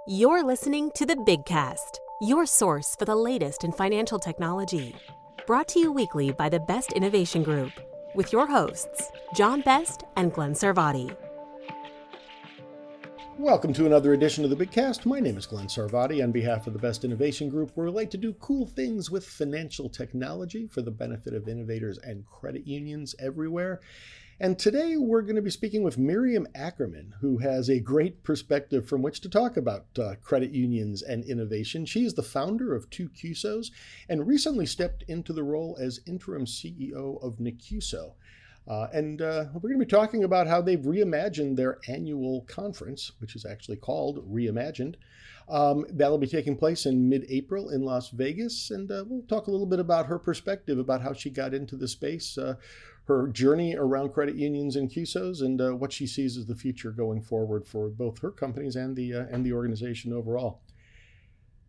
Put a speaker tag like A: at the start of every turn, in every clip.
A: You're listening to the Big Cast, your source for the latest in financial technology. Brought to you weekly by the Best Innovation Group, with your hosts, John Best and Glenn Sarvati.
B: Welcome to another edition of the Big Cast. My name is Glenn Sarvati. On behalf of the Best Innovation Group, we're like to do cool things with financial technology for the benefit of innovators and credit unions everywhere. And today we're going to be speaking with Miriam Ackerman, who has a great perspective from which to talk about credit unions and innovation. She is the founder of two CUSOs and recently stepped into the role as interim CEO of CUSO. And we're going to be talking about how they've reimagined their annual conference, which is actually called Reimagined. That'll be taking place in mid-April in Las Vegas. And we'll talk a little bit about her perspective about how she got into the space, her journey around credit unions and CUSOs, and what she sees as the future going forward for both her companies and the organization overall.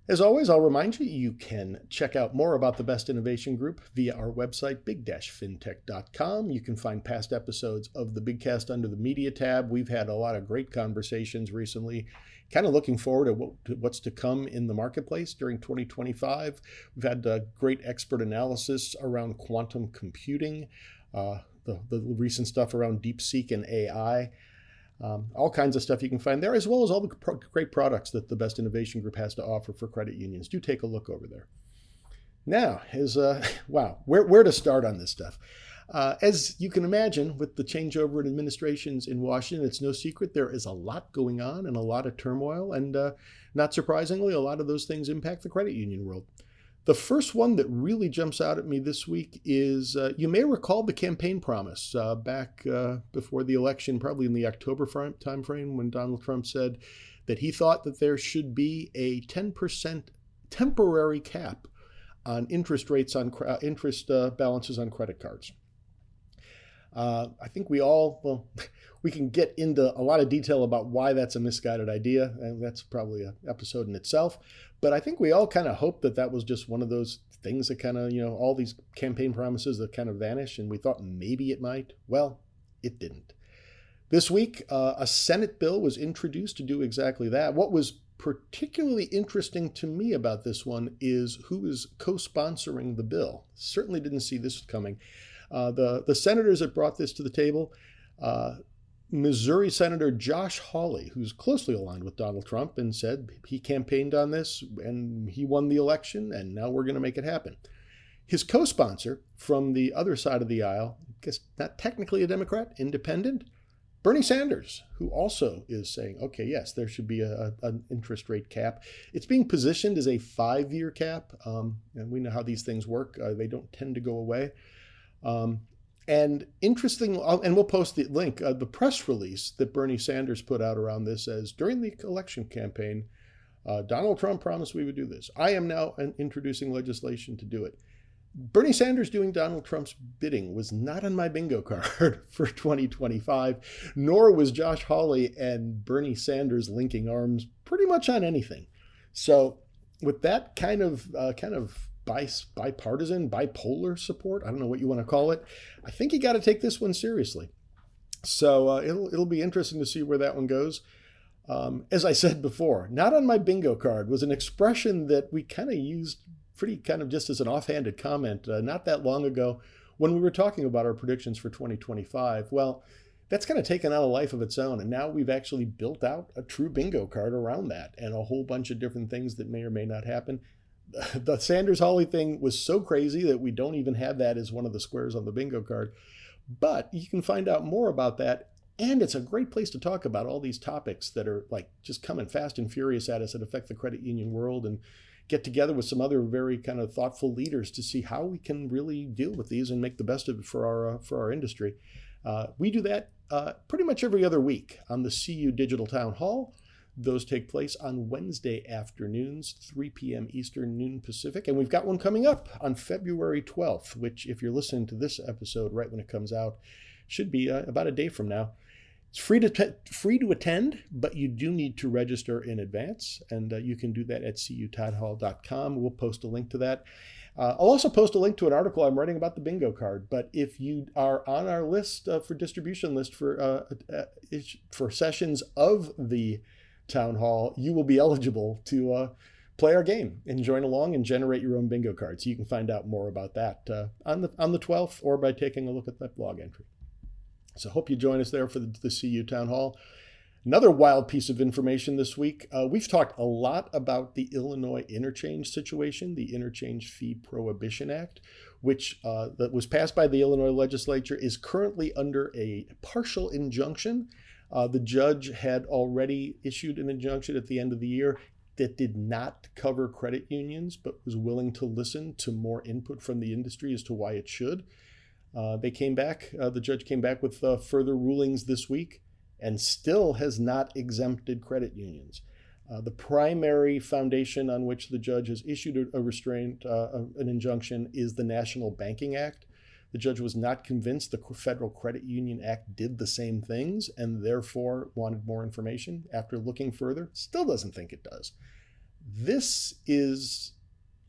B: As always, I'll remind you, you can check out more about the Best Innovation Group via our website, big-fintech.com. You can find past episodes of the Bigcast under the Media tab. We've had a lot of great conversations recently, kind of looking forward to what's to come in the marketplace during 2025. We've had great expert analysis around quantum computing, the recent stuff around DeepSeek and AI. All kinds of stuff you can find there, as well as all the great products that the Best Innovation Group has to offer for credit unions. Do take a look over there. Now, where to start on this stuff? As you can imagine, with the changeover in administrations in Washington, it's no secret there is a lot going on and a lot of turmoil, and not surprisingly, a lot of those things impact the credit union world. The first one that really jumps out at me this week is, you may recall the campaign promise back before the election, probably in the October timeframe, when Donald Trump said that he thought that there should be a 10% temporary cap on interest rates on balances on credit cards. I think we can get into a lot of detail about why that's a misguided idea, and that's probably an episode in itself. But I think we all kind of hoped that was just one of those things that kind of, all these campaign promises that kind of vanish, and we thought maybe it might. Well, it didn't. This week, a Senate bill was introduced to do exactly that. What was particularly interesting to me about this one is who is co-sponsoring the bill. Certainly didn't see this coming. The senators that brought this to the table, Missouri Senator Josh Hawley, who's closely aligned with Donald Trump and said he campaigned on this and he won the election and now we're going to make it happen. His co-sponsor from the other side of the aisle, I guess not technically a Democrat, independent, Bernie Sanders, who also is saying, okay, yes, there should be an interest rate cap. It's being positioned as a 5-year cap, and we know how these things work. They don't tend to go away. And interesting, and we'll post the link, the press release that Bernie Sanders put out around this says, during the election campaign, Donald Trump promised we would do this. I am now introducing legislation to do it. Bernie Sanders doing Donald Trump's bidding was not on my bingo card for 2025, nor was Josh Hawley and Bernie Sanders linking arms pretty much on anything. So with that kind of bipartisan, bipolar support, I don't know what you want to call it, I think you got to take this one seriously. So it'll be interesting to see where that one goes. As I said before, not on my bingo card was an expression that we kind of used pretty kind of just as an offhanded comment not that long ago when we were talking about our predictions for 2025. Well, that's kind of taken on a life of its own, and now we've actually built out a true bingo card around that and a whole bunch of different things that may or may not happen. The Sanders-Hawley thing was so crazy that we don't even have that as one of the squares on the bingo card. But you can find out more about that, and it's a great place to talk about all these topics that are like just coming fast and furious at us that affect the credit union world, and get together with some other very kind of thoughtful leaders to see how we can really deal with these and make the best of it for our industry. We do that pretty much every other week on the CU Digital Town Hall. Those take place on Wednesday afternoons, 3 p.m. Eastern, noon Pacific. And we've got one coming up on February 12th, which if you're listening to this episode right when it comes out, should be about a day from now. It's free to attend, but you do need to register in advance. And you can do that at cutownhall.com. We'll post a link to that. I'll also post a link to an article I'm writing about the bingo card. But if you are on our list for distribution list for sessions of the town hall, you will be eligible to play our game and join along and generate your own bingo cards. You can find out more about that on the 12th or by taking a look at that blog entry. So hope you join us there for the CU Town Hall. Another wild piece of information this week. We've talked a lot about the Illinois interchange situation, the Interchange Fee Prohibition Act, which that was passed by the Illinois legislature, is currently under a partial injunction. The judge had already issued an injunction at the end of the year that did not cover credit unions, but was willing to listen to more input from the industry as to why it should. The judge came back with further rulings this week, and still has not exempted credit unions. The primary foundation on which the judge has issued an injunction is the National Banking Act. The judge was not convinced the Federal Credit Union Act did the same things and therefore wanted more information. After looking further, still doesn't think it does. This is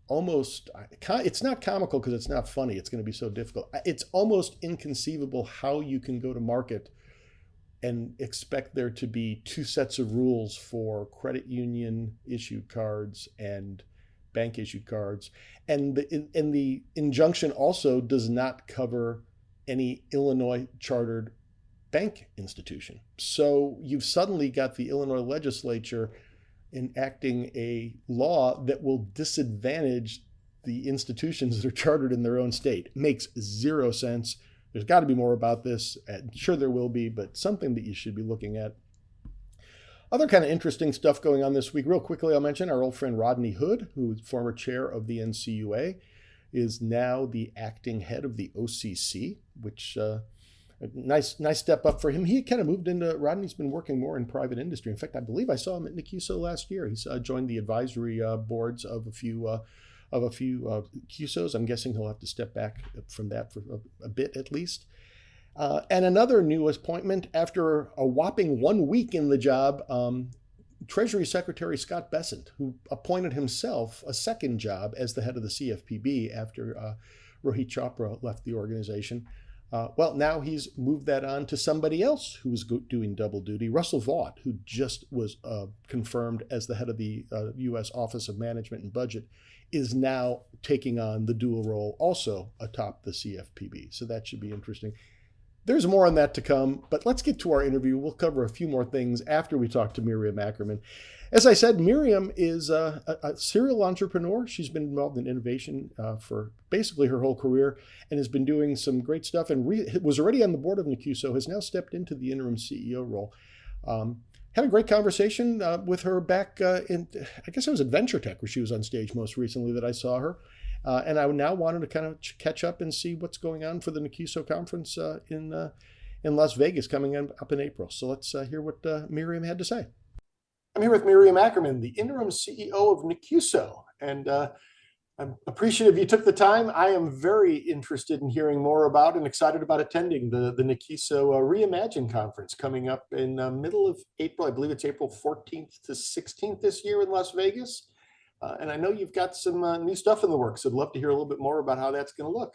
B: almost, it's not comical because it's not funny. It's going to be so difficult. It's almost inconceivable how you can go to market and expect there to be two sets of rules for credit union issued cards and bank issued cards. And the injunction also does not cover any Illinois chartered bank institution. So you've suddenly got the Illinois legislature enacting a law that will disadvantage the institutions that are chartered in their own state. It makes zero sense. There's got to be more about this. I'm sure there will be, but something that you should be looking at. Other kind of interesting stuff going on this week. Real quickly, I'll mention our old friend Rodney Hood, who is former chair of the NCUA, is now the acting head of the OCC, which a nice step up for him. He kind of moved into, Rodney's been working more in private industry. In fact, I believe I saw him at CUSO last year. He's joined the advisory boards of a few CUSOs. I'm guessing he'll have to step back from that for a bit at least. And another new appointment after a whopping 1 week in the job, Treasury Secretary Scott Bessent, who appointed himself a second job as the head of the CFPB after Rohit Chopra left the organization. Well, now he's moved that on to somebody else who's doing double duty. Russell Vaught, who just was confirmed as the head of the U.S. Office of Management and Budget, is now taking on the dual role also atop the CFPB. So that should be interesting. There's more on that to come, but let's get to our interview. We'll cover a few more things after we talk to Miriam Ackerman. As I said, Miriam is a serial entrepreneur. She's been involved in innovation for basically her whole career and has been doing some great stuff and was already on the board of NCUSO, has now stepped into the interim CEO role. Had a great conversation with her back in, I guess it was at Venture Tech where she was on stage most recently that I saw her. And I now wanted to kind of catch up and see what's going on for the NCUSO conference in Las Vegas coming up in April. So let's hear what Miriam had to say. I'm here with Miriam Ackerman, the interim CEO of NCUSO, and I'm appreciative you took the time. I am very interested in hearing more about and excited about attending the NCUSO Reimagine conference coming up in the middle of April. I believe it's April 14th to 16th this year in Las Vegas. And I know you've got some new stuff in the works. I'd love to hear a little bit more about how that's going to look.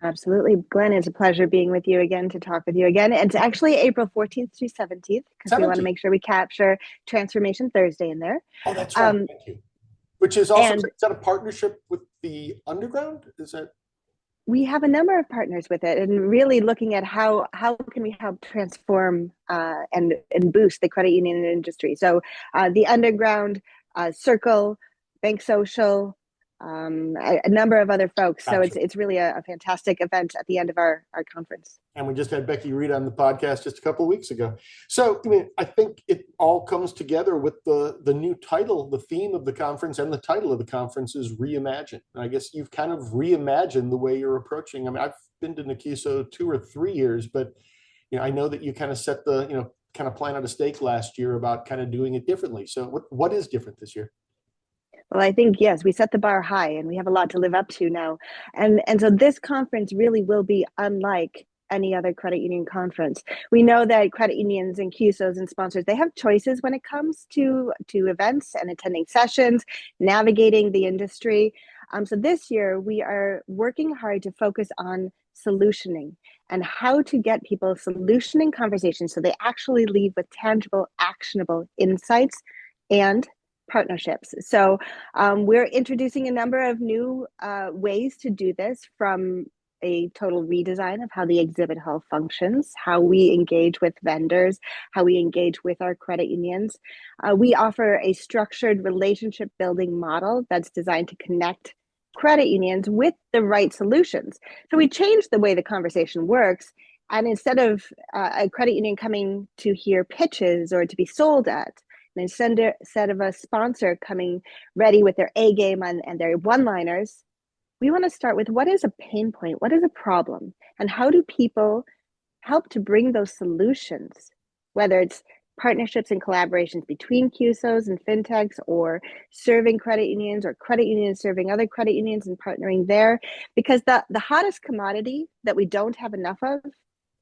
C: Absolutely. Glenn, it's a pleasure being with you again, to talk with you again. And it's actually April 14th through 17th, because we want to make sure we capture Transformation Thursday in there.
B: Oh, that's right. Thank you. Which is also, is that a partnership with the Underground? Is that?
C: We have a number of partners with it, and really looking at how can we help transform and boost the credit union industry. So the Underground, Circle, Bank Social, a number of other folks. Gotcha. So it's really a fantastic event at the end of our conference. And we just had Becky Reed on the podcast just a couple of weeks ago. So I think it all comes together with the new title, the theme of the conference, and the title of the conference is Reimagine. And I guess you've kind of reimagined the way you're approaching. I mean, I've been to NCUSO 2 or 3 years, but I know that you kind of set the kind of plan out a stake last year about kind of doing it differently. So what is different this year? Well, I think, yes, we set the bar high and we have a lot to live up to now. And so this conference really will be unlike any other credit union conference. We know that credit unions and CUSOs and sponsors, they have choices when it comes to events and attending sessions, navigating the industry. So this year we are working hard to focus on solutioning and how to get people solutioning conversations so they actually leave with tangible, actionable insights and partnerships. So we're introducing a number of new ways to do this, from a total redesign of how the exhibit hall functions, how we engage with vendors, how we engage with our credit unions. We offer a structured relationship building model that's designed to connect credit unions with the right solutions. So we changed the way the conversation works. And instead of a credit union coming to hear pitches or to be sold at, and instead of a sponsor coming ready with their A game and their one-liners, we want to start with what is a pain point, what is a problem, and how do people help to bring those solutions, whether it's partnerships and collaborations between CUSOs and fintechs, or serving credit unions, or credit unions serving other credit unions and partnering there. Because the hottest commodity that we don't have enough of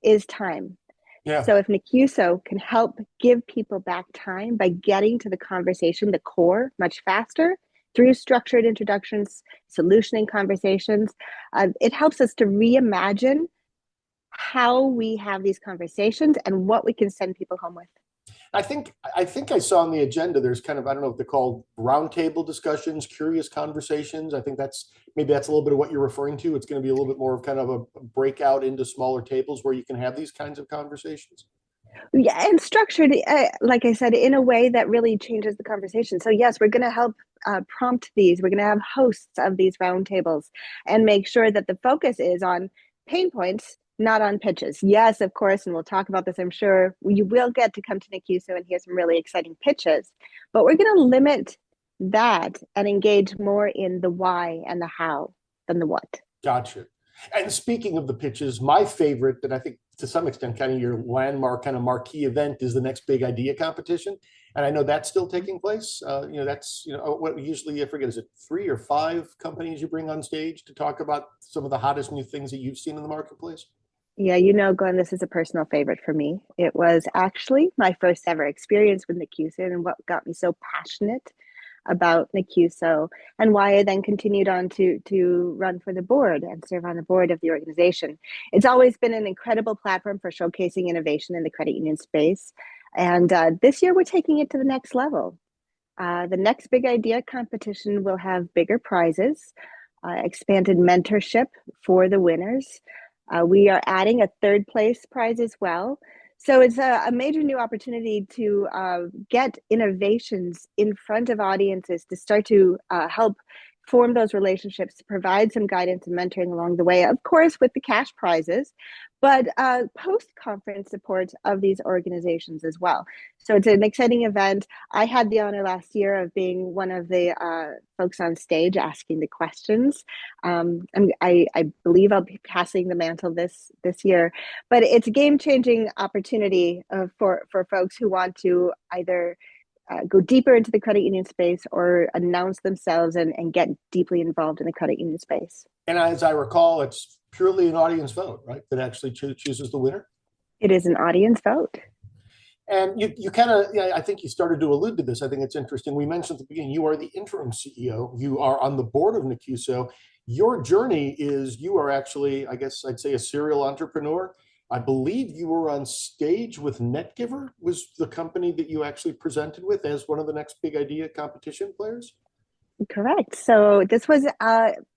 C: is time.
B: Yeah.
C: So if NCUSO can help give people back time by getting to the conversation, the core, much faster, through structured introductions, solutioning conversations, it helps us to reimagine how we have these conversations and what we can send people home with.
B: I think I saw on the agenda there's kind of, I don't know if they're called roundtable discussions, curious conversations. I think that's a little bit of what you're referring to. It's going to be a little bit more of kind of a breakout into smaller tables where you can have these kinds of conversations.
C: Yeah, and structured, like I said, in a way that really changes the conversation. So yes, we're going to help prompt these. We're going to have hosts of these roundtables and make sure that the focus is on pain points, not on pitches. Yes, of course, and we'll talk about this, I'm sure. You will get to come to NCUSO and hear some really exciting pitches, but we're going to limit that and engage more in the why and the how than the what.
B: Gotcha. And speaking of the pitches, my favorite, and I think to some extent kind of your landmark kind of marquee event, is the Next Big Idea competition. And I know that's still taking place. That's what usually, I forget, is it 3 or 5 companies you bring on stage to talk about some of the hottest new things that you've seen in the marketplace?
C: Yeah, Glenn, this is a personal favorite for me. It was actually my first ever experience with NCUSO, and what got me so passionate about NCUSO, and why I then continued on to run for the board and serve on the board of the organization. It's always been an incredible platform for showcasing innovation in the credit union space. And this year we're taking it to the next level. The Next Big Idea competition will have bigger prizes, expanded mentorship for the winners. We are adding a third place prize as well. So it's a major new opportunity to get innovations in front of audiences, to start to help form those relationships, to provide some guidance and mentoring along the way, of course, with the cash prizes, but post-conference support of these organizations as well. So it's an exciting event. I had the honor last year of being one of the folks on stage asking the questions. I believe I'll be passing the mantle this year, but it's a game-changing opportunity for folks who want to either go deeper into the credit union space or announce themselves and get deeply involved in the credit union space.
B: And as I recall, it's purely an audience vote, right, that actually chooses the winner?
C: It is an audience vote.
B: And you kind of, I think you started to allude to this. I think it's interesting. We mentioned at the beginning, you are the interim CEO. You are on the board of NCUSO. Your journey is, you are actually, I guess I'd say, a serial entrepreneur. I believe you were on stage with NetGiver, was the company that you actually presented with as one of the Next Big Idea competition players?
C: Correct. So this was,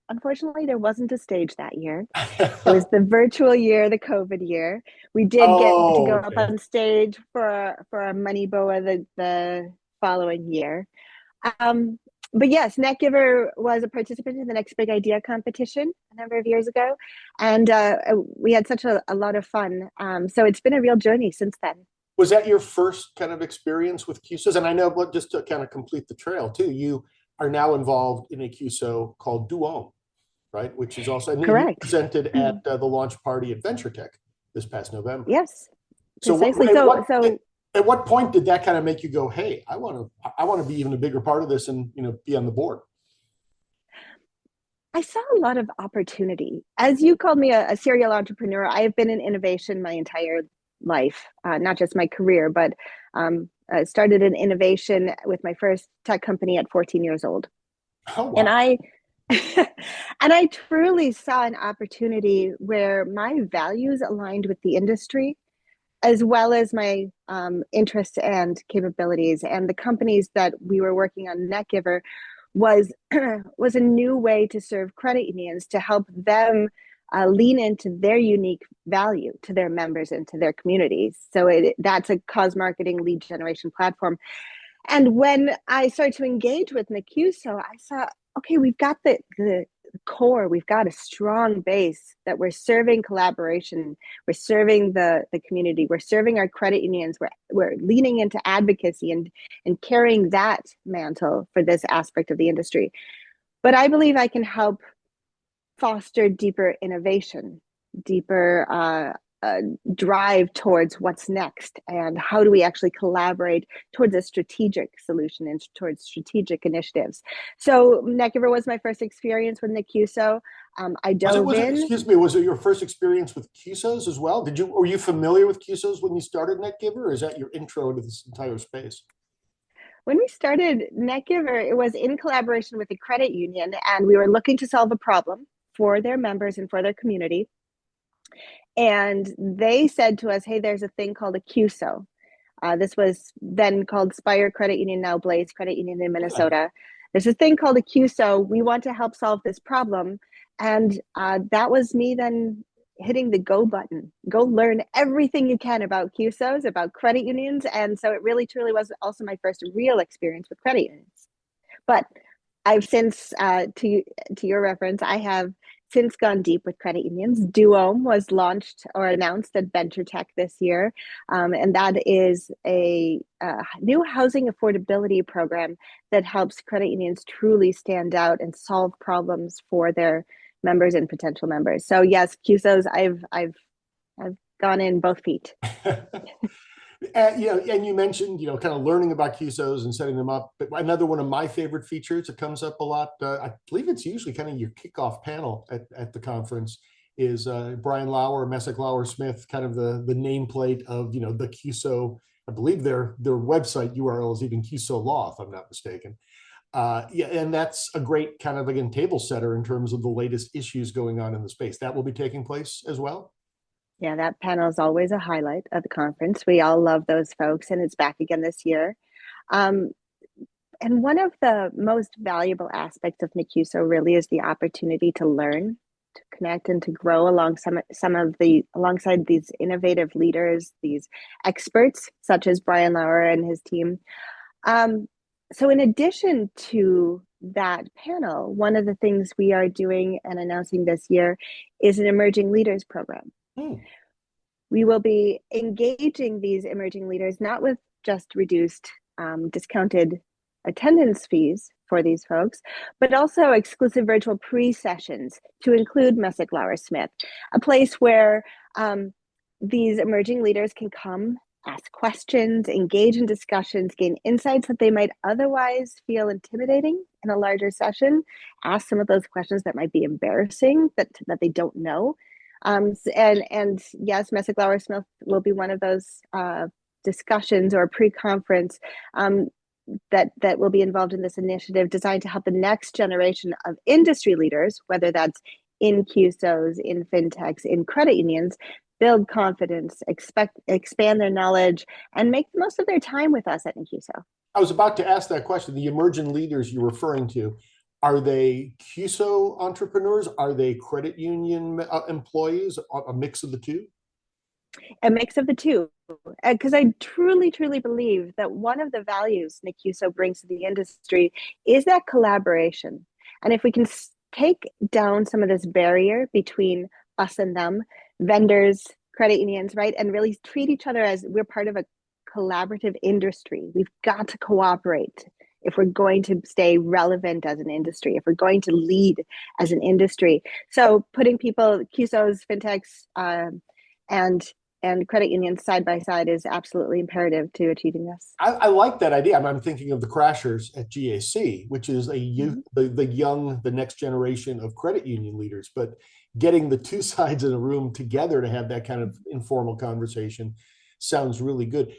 C: unfortunately, there wasn't a stage that year. It was the virtual year, the COVID year. We did get to go up on stage for a money boa the following year. But yes, NetGiver was a participant in the Next Big Idea competition a number of years ago. And we had such a lot of fun. So it's been a real journey since then.
B: Was that your first kind of experience with CUSOs? And I know, but just to kind of complete the trail too, you are now involved in a CUSO called Duom, right? Which is also presented at the launch party at Venture Tech this past November.
C: Yes,
B: precisely. At what point did that kind of make you go, hey, I want to be even a bigger part of this and be on the board?
C: I saw a lot of opportunity. As you called me a serial entrepreneur, I have been in innovation my entire life, not just my career, but I started in innovation with my first tech company at 14 years old.
B: Oh, wow.
C: And And I truly saw an opportunity where my values aligned with the industry as well as my interests and capabilities. And the companies that we were working on, NetGiver, was was a new way to serve credit unions to help them lean into their unique value to their members and to their communities. So that's a cause marketing lead generation platform. And when I started to engage with NACUSO, I saw, okay, we've got the core, we've got a strong base that we're serving collaboration, we're serving the community, we're serving our credit unions, we're leaning into advocacy and carrying that mantle for this aspect of the industry. But I believe I can help foster deeper innovation, deeper drive towards what's next, and how do we actually collaborate towards a strategic solution and towards strategic initiatives. So NetGiver was my first experience with NACUSO. I dove in.
B: Excuse me, was it your first experience with CUSOs as well? Were you familiar with CUSOs when you started NetGiver, or is that your intro to this entire space?
C: When we started NetGiver, it was in collaboration with the credit union, and we were looking to solve a problem for their members and for their community. And they said to us, hey, there's a thing called a CUSO. This was then called Spire Credit Union, now Blaze Credit Union in Minnesota. There's a thing called a CUSO. We want to help solve this problem. And that was me then hitting the go button. Go learn everything you can about CUSOs, about credit unions. And so it really, truly was also my first real experience with credit unions. But I've since, to your reference, I have since gone deep with credit unions. Duome was launched or announced at Venture Tech this year, and that is a new housing affordability program that helps credit unions truly stand out and solve problems for their members and potential members. So yes, CUSOs, I've gone in both feet.
B: And you mentioned, kind of learning about CUSOs and setting them up. But another one of my favorite features that comes up a lot, I believe it's usually kind of your kickoff panel at the conference, is Brian Lauer, Messick Lauer Smith, kind of the nameplate of, the CUSO. I believe their website URL is even CUSO Law, if I'm not mistaken. And that's a great kind of, again, table setter in terms of the latest issues going on in the space. That will be taking place as well.
C: Yeah, that panel is always a highlight of the conference. We all love those folks, and it's back again this year. And one of the most valuable aspects of NACUSO really is the opportunity to learn, to connect, and to grow alongside these innovative leaders, these experts, such as Brian Lauer and his team. So in addition to that panel, one of the things we are doing and announcing this year is an emerging leaders program. We will be engaging these emerging leaders, not with just reduced discounted attendance fees for these folks, but also exclusive virtual pre-sessions to include Messick Lauer Smith, a place where these emerging leaders can come, ask questions, engage in discussions, gain insights that they might otherwise feel intimidating in a larger session, ask some of those questions that might be embarrassing, that they don't know. And yes, Messick Lauer Smith will be one of those discussions or pre-conference that will be involved in this initiative designed to help the next generation of industry leaders, whether that's in CUSOs, in fintechs, in credit unions, build confidence, expand their knowledge, and make the most of their time with us at NACUSO.
B: I was about to ask that question. The emerging leaders you're referring to, are they CUSO entrepreneurs? Are they credit union employees? A mix of the two?
C: A mix of the two. Because I truly, truly believe that one of the values NACUSO brings to the industry is that collaboration. And if we can take down some of this barrier between us and them, vendors, credit unions, right, and really treat each other as we're part of a collaborative industry. We've got to cooperate if we're going to stay relevant as an industry, if we're going to lead as an industry. So putting people, CUSOs, fintechs, and credit unions side by side is absolutely imperative to achieving this.
B: I like that idea. I'm thinking of the Crashers at GAC, which is the next generation of credit union leaders, but getting the two sides in a room together to have that kind of informal conversation sounds really good.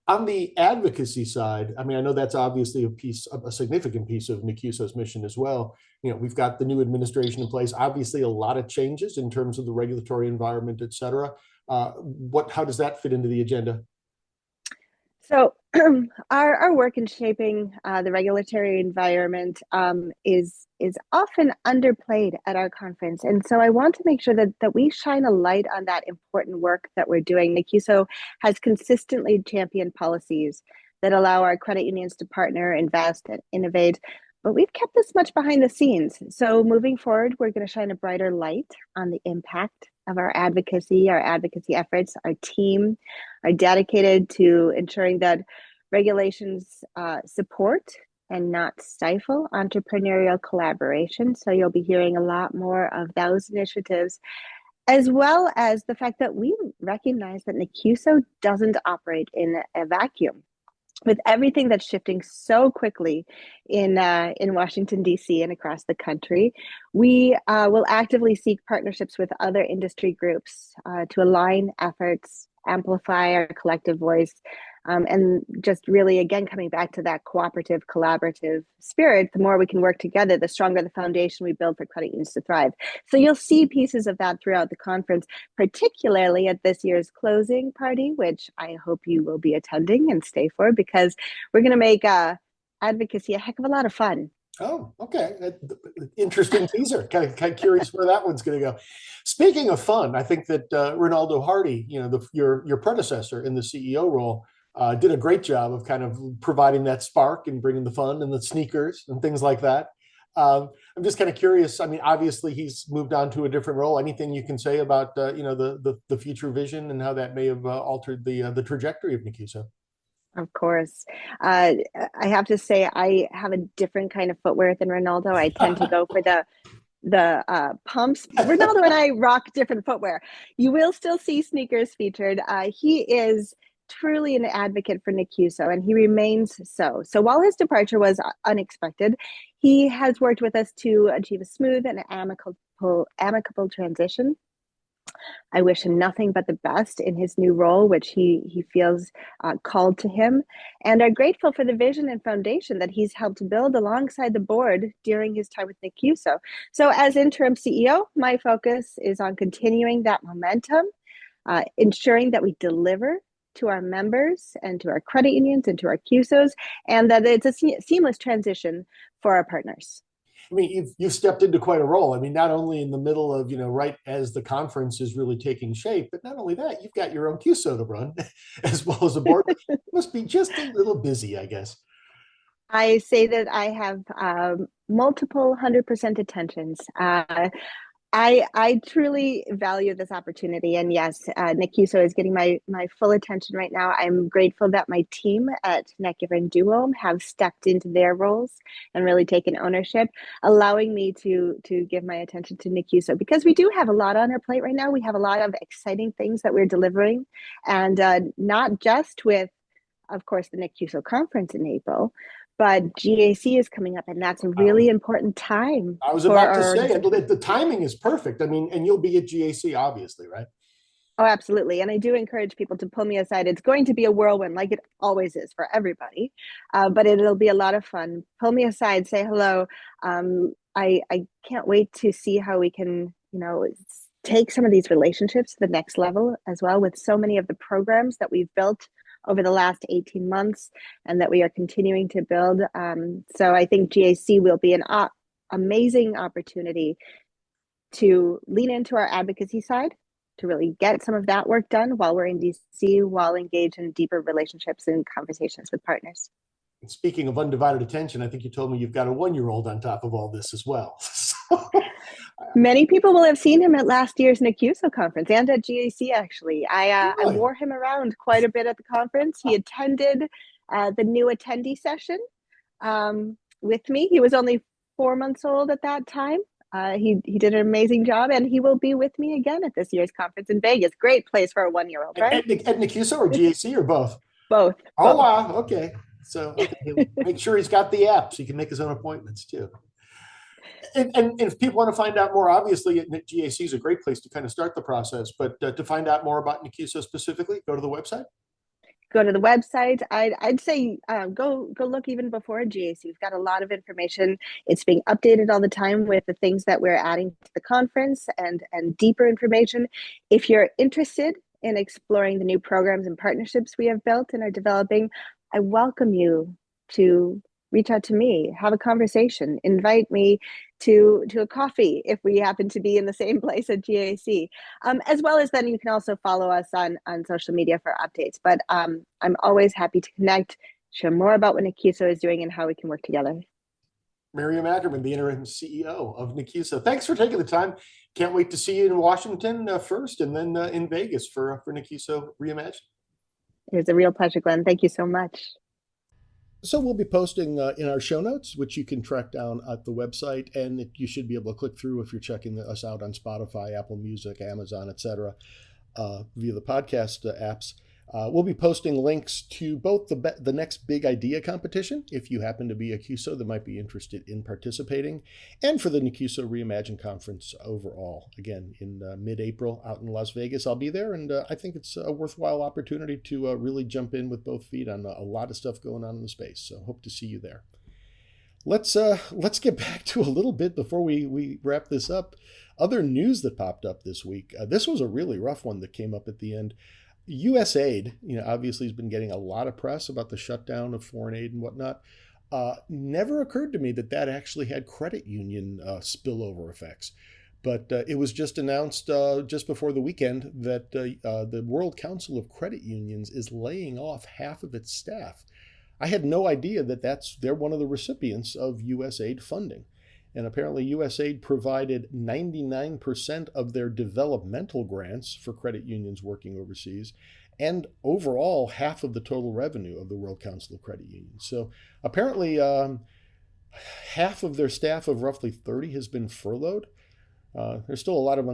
B: On the advocacy side, I mean, I know that's obviously a significant piece of NCUSO's mission as well. You know, we've got the new administration in place, obviously a lot of changes in terms of the regulatory environment, et cetera. How does that fit into the agenda?
C: So our work in shaping the regulatory environment is often underplayed at our conference. And so I want to make sure that we shine a light on that important work that we're doing. NCUSO has consistently championed policies that allow our credit unions to partner, invest, and innovate. But we've kept this much behind the scenes. So moving forward, we're going to shine a brighter light on the impact of our advocacy efforts. Our team are dedicated to ensuring that regulations support and not stifle entrepreneurial collaboration. So you'll be hearing a lot more of those initiatives, as well as the fact that we recognize that NCUSO doesn't operate in a vacuum. With everything that's shifting so quickly in Washington, D.C. and across the country, we will actively seek partnerships with other industry groups to align efforts, amplify our collective voice, and just really, again, coming back to that cooperative, collaborative spirit. The more we can work together, the stronger the foundation we build for credit unions to thrive. So you'll see pieces of that throughout the conference, particularly at this year's closing party, which I hope you will be attending and stay for, because we're going to make advocacy a heck of a lot of fun.
B: Oh, okay. Interesting teaser. Kind of curious where that one's going to go. Speaking of fun, I think that Ronaldo Hardy, you know, your predecessor in the CEO role, did a great job of kind of providing that spark and bringing the fun and the sneakers and things like that. I'm just kind of curious. I mean, obviously he's moved on to a different role. Anything you can say about you know, the future vision and how that may have altered the trajectory of NCUSO?
C: Of course. I have to say, I have a different kind of footwear than Ronaldo. I tend to go for the pumps. Ronaldo and I rock different footwear. You will still see sneakers featured. He is truly an advocate for NCUSO, and he remains so. So while his departure was unexpected, he has worked with us to achieve a smooth and amicable transition. I wish him nothing but the best in his new role, which he feels called to him, and are grateful for the vision and foundation that he's helped build alongside the board during his time with NCUSO. So as interim CEO, my focus is on continuing that momentum, ensuring that we deliver to our members and to our credit unions and to our CUSOs, and that it's a seamless transition for our partners.
B: I mean, you've stepped into quite a role. I mean, not only in the middle of, you know, right as the conference is really taking shape, but not only that, you've got your own CUSO to run as well as a board. You must be just a little busy, I guess.
C: I say that I have multiple 100% attentions. I truly value this opportunity, and yes, NCUSO is getting my full attention right now. I'm grateful that my team at NetGiver and Duo have stepped into their roles and really taken ownership, allowing me to give my attention to NCUSO, because we do have a lot on our plate right now. We have a lot of exciting things that we're delivering, and not just with, of course, the NCUSO conference in April, but GAC is coming up, and that's a really important time.
B: I was about to say, the timing is perfect. I mean, and you'll be at GAC, obviously, right?
C: Oh, absolutely. And I do encourage people to pull me aside. It's going to be a whirlwind, like it always is for everybody, but it'll be a lot of fun. Pull me aside, say hello. I can't wait to see how we can, you know, take some of these relationships to the next level as well, with so many of the programs that we've built over the last 18 months and that we are continuing to build. So I think GAC will be an amazing opportunity to lean into our advocacy side, to really get some of that work done while we're in DC, while engaged in deeper relationships and conversations with partners.
B: And speaking of undivided attention, I think you told me you've got a 1-year-old on top of all this as well.
C: Many people will have seen him at last year's NCUSO conference and at GAC, actually. I wore him around quite a bit at the conference. He attended the new attendee session with me. He was only 4 months old at that time. He did an amazing job, and he will be with me again at this year's conference in Vegas. Great place for a 1-year-old, right?
B: At NCUSO or GAC or both?
C: Both.
B: Oh, wow. Okay. So make sure he's got the app so he can make his own appointments too. And if people want to find out more, obviously GAC is a great place to kind of start the process, but to find out more about NCUSO specifically, go to the website.
C: go to the website. I'd say go look even before GAC. We've got a lot of information. It's being updated all the time with the things that we're adding to the conference and deeper information. If you're interested in exploring the new programs and partnerships we have built and are developing, I welcome you to reach out to me, have a conversation, invite me to a coffee if we happen to be in the same place at GAC. As well as then you can also follow us on social media for updates. But I'm always happy to connect, share more about what NCUSO is doing and how we can work together.
B: Miriam Ackerman, the interim CEO of NCUSO. Thanks for taking the time. Can't wait to see you in Washington first and then in Vegas for NCUSO Reimagining.
C: It was a real pleasure, Glenn. Thank you so much.
B: So we'll be posting in our show notes, which you can track down at the website, and you should be able to click through if you're checking us out on Spotify, Apple Music, Amazon, etc., via the podcast apps. We'll be posting links to both the next Big Idea competition, if you happen to be a CUSO that might be interested in participating, and for the NCUSO Reimagine Conference overall. Again, in mid-April out in Las Vegas, I'll be there, and I think it's a worthwhile opportunity to really jump in with both feet on a lot of stuff going on in the space. So hope to see you there. Let's get back to a little bit before we wrap this up. Other news that popped up this week. This was a really rough one that came up at the end. USAID, obviously has been getting a lot of press about the shutdown of foreign aid and whatnot. Never occurred to me that actually had credit union spillover effects. But it was just announced just before the weekend that the World Council of Credit Unions is laying off half of its staff. I had no idea that they're one of the recipients of USAID funding. And apparently USAID provided 99% of their developmental grants for credit unions working overseas, and overall half of the total revenue of the World Council of Credit Unions. So apparently half of their staff of roughly 30 has been furloughed. There's still a lot of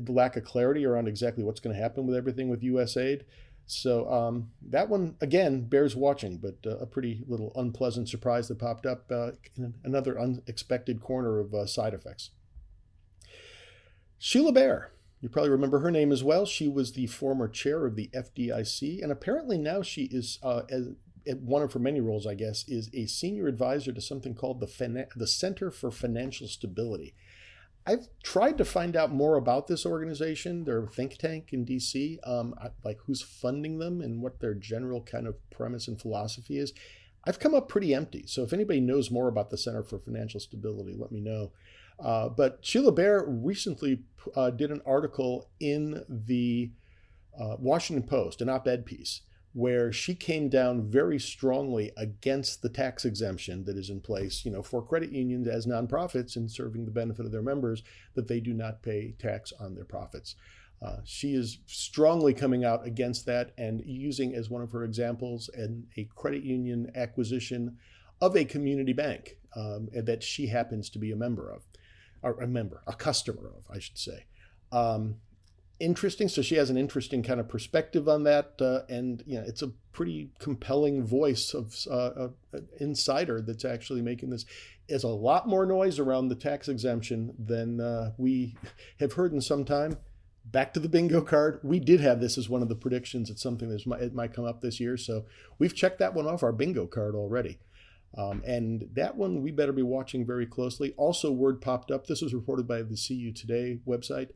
B: lack of clarity around exactly what's going to happen with everything with USAID. So that one, again, bears watching, but a pretty little unpleasant surprise that popped up in another unexpected corner of side effects. Sheila Bair, you probably remember her name as well. She was the former chair of the FDIC, and apparently now she is, one of her many roles, I guess, is a senior advisor to something called the Center for Financial Stability. I've tried to find out more about this organization. They're a think tank in DC, like who's funding them and what their general kind of premise and philosophy is. I've come up pretty empty. So if anybody knows more about the Center for Financial Stability, let me know. But Sheila Bair recently did an article in the Washington Post, an op-ed piece, where she came down very strongly against the tax exemption that is in place, for credit unions as nonprofits and serving the benefit of their members, that they do not pay tax on their profits. She is strongly coming out against that and using as one of her examples a credit union acquisition of a community bank that she happens to be a customer of, I should say. Interesting. So she has an interesting kind of perspective on that. And it's a pretty compelling voice of an insider that's actually making this. There's a lot more noise around the tax exemption than we have heard in some time. Back to the bingo card. We did have this as one of the predictions. It's something that might come up this year. So we've checked that one off our bingo card already. And that one we better be watching very closely. Also, word popped up. This was reported by the CU Today website,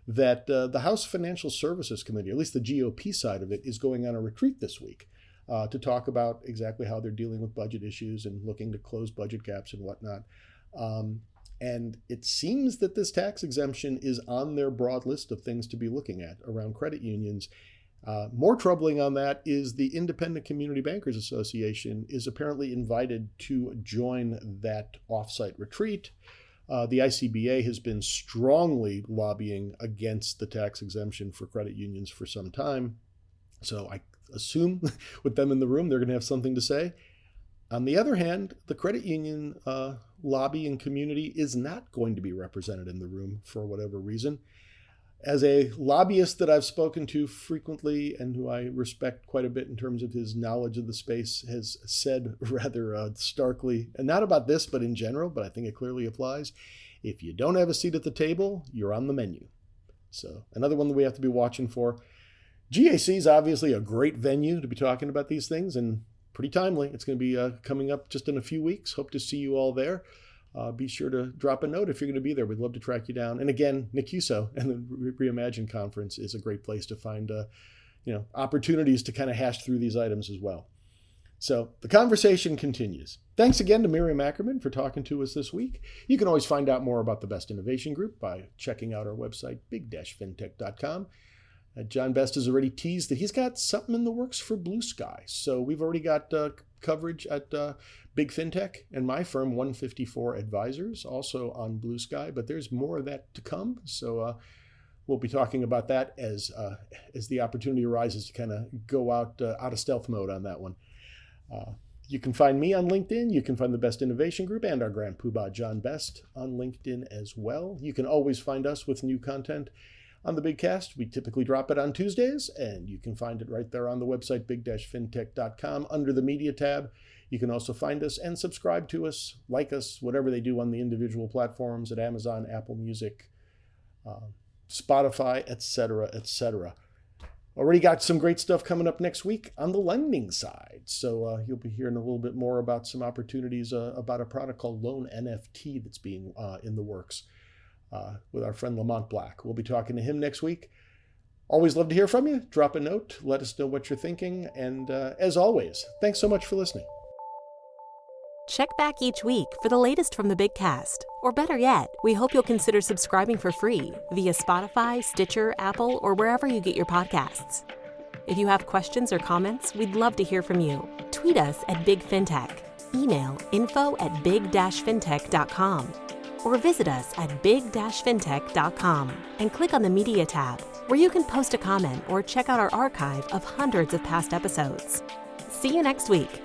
B: that the House Financial Services Committee, at least the GOP side of it, is going on a retreat this week to talk about exactly how they're dealing with budget issues and looking to close budget gaps and whatnot. And it seems that this tax exemption is on their broad list of things to be looking at around credit unions. More troubling on that is the Independent Community Bankers Association is apparently invited to join that offsite retreat. The ICBA has been strongly lobbying against the tax exemption for credit unions for some time. So I assume with them in the room, they're going to have something to say. On the other hand, the credit union lobbying community is not going to be represented in the room for whatever reason. As a lobbyist that I've spoken to frequently and who I respect quite a bit in terms of his knowledge of the space, has said rather starkly, and not about this, but in general, but I think it clearly applies, if you don't have a seat at the table, you're on the menu. So another one that we have to be watching for. GAC is obviously a great venue to be talking about these things and pretty timely. It's going to be coming up just in a few weeks. Hope to see you all there. Be sure to drop a note if you're going to be there. We'd love to track you down. And again, CUSO and the Reimagine conference is a great place to find opportunities to kind of hash through these items as well. So the conversation continues. Thanks again to Miriam Ackerman for talking to us this week. You can always find out more about the Best Innovation Group by checking out our website, big-fintech.com. John Best has already teased that he's got something in the works for BlueSky. So we've already got coverage at Big FinTech and my firm, 154 Advisors, also on BlueSky. But there's more of that to come. So we'll be talking about that as the opportunity arises to kind of go out of stealth mode on that one. You can find me on LinkedIn. You can find the Best Innovation Group and our Grand Poobah John Best on LinkedIn as well. You can always find us with new content on the Bigcast. We typically drop it on Tuesdays, and you can find it right there on the website, big-fintech.com, under the media tab. You can also find us and subscribe to us, like us, whatever they do on the individual platforms at Amazon, Apple Music, Spotify, etc., etc. Already got some great stuff coming up next week on the lending side. So you'll be hearing a little bit more about some opportunities about a product called Loan NFT that's being in the works with our friend Lamont Black. We'll be talking to him next week. Always love to hear from you. Drop a note. Let us know what you're thinking. And as always, thanks so much for listening.
A: Check back each week for the latest from the Big Cast. Or better yet, we hope you'll consider subscribing for free via Spotify, Stitcher, Apple, or wherever you get your podcasts. If you have questions or comments, we'd love to hear from you. Tweet us at Big FinTech. Email info@big-fintech.com. Or visit us at big-fintech.com and click on the Media tab, where you can post a comment or check out our archive of hundreds of past episodes. See you next week.